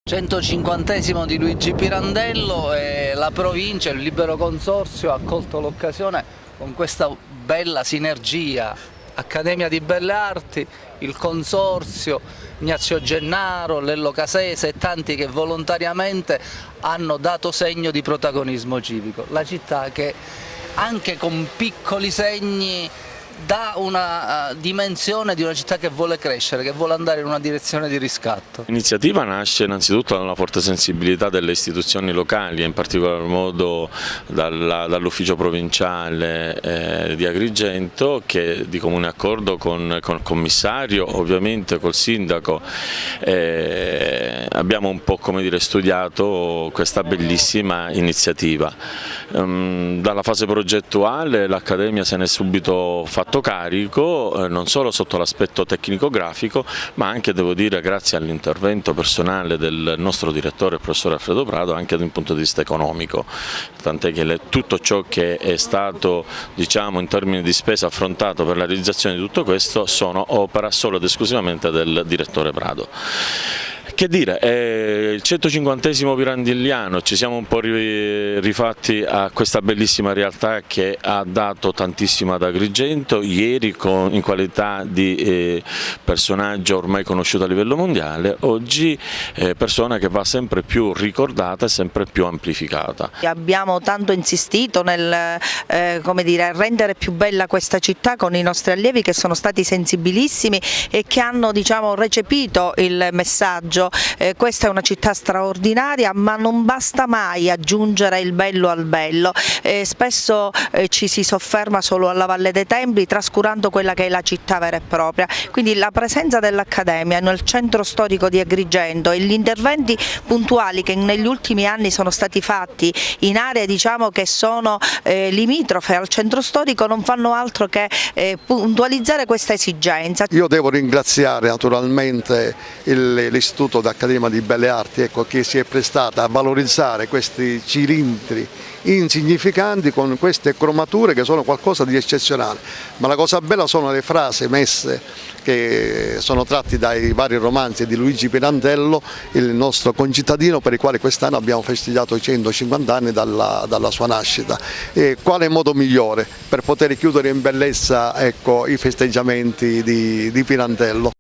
150° di Luigi Pirandello e la provincia, il Libero Consorzio ha colto l'occasione con questa bella sinergia, Accademia di Belle Arti, il Consorzio, Ignazio Gennaro, Lello Casese e tanti che volontariamente hanno dato segno di protagonismo civico. La città che anche con piccoli segni dà una dimensione di una città che vuole crescere, che vuole andare in una direzione di riscatto. L'iniziativa nasce innanzitutto dalla forte sensibilità delle istituzioni locali, in particolar modo dall'ufficio provinciale di Agrigento, che di comune accordo con il commissario, ovviamente col sindaco, abbiamo un po' studiato questa bellissima iniziativa. Dalla fase progettuale l'Accademia se ne è subito fatto carico, non solo sotto l'aspetto tecnico-grafico, ma anche, devo dire, grazie all'intervento personale del nostro direttore, il professor Alfredo Prado, anche da un punto di vista economico, tant'è che tutto ciò che è stato, diciamo, in termini di spesa affrontato per la realizzazione di tutto questo sono opera solo ed esclusivamente del direttore Prado. Che dire, è il 150° Pirandelliano, ci siamo un po' rifatti a questa bellissima realtà che ha dato tantissimo ad Agrigento, ieri in qualità di personaggio ormai conosciuto a livello mondiale, oggi persona che va sempre più ricordata e sempre più amplificata. Abbiamo tanto insistito nel rendere più bella questa città con i nostri allievi che sono stati sensibilissimi e che hanno, diciamo, recepito il messaggio. Questa è una città straordinaria, ma non basta mai aggiungere il bello al bello, spesso ci si sofferma solo alla Valle dei Templi trascurando quella che è la città vera e propria, quindi la presenza dell'Accademia nel centro storico di Agrigento e gli interventi puntuali che negli ultimi anni sono stati fatti in aree, diciamo, che sono limitrofe al centro storico non fanno altro che puntualizzare questa esigenza. Io devo ringraziare naturalmente l'Istituto d'Accademia di Belle Arti, ecco, che si è prestata a valorizzare questi cilindri insignificanti con queste cromature che sono qualcosa di eccezionale, ma la cosa bella sono le frasi messe che sono tratti dai vari romanzi di Luigi Pirandello, il nostro concittadino, per i quali quest'anno abbiamo festeggiato i 150 anni dalla sua nascita. E quale modo migliore per poter chiudere in bellezza, ecco, i festeggiamenti di Pirandello?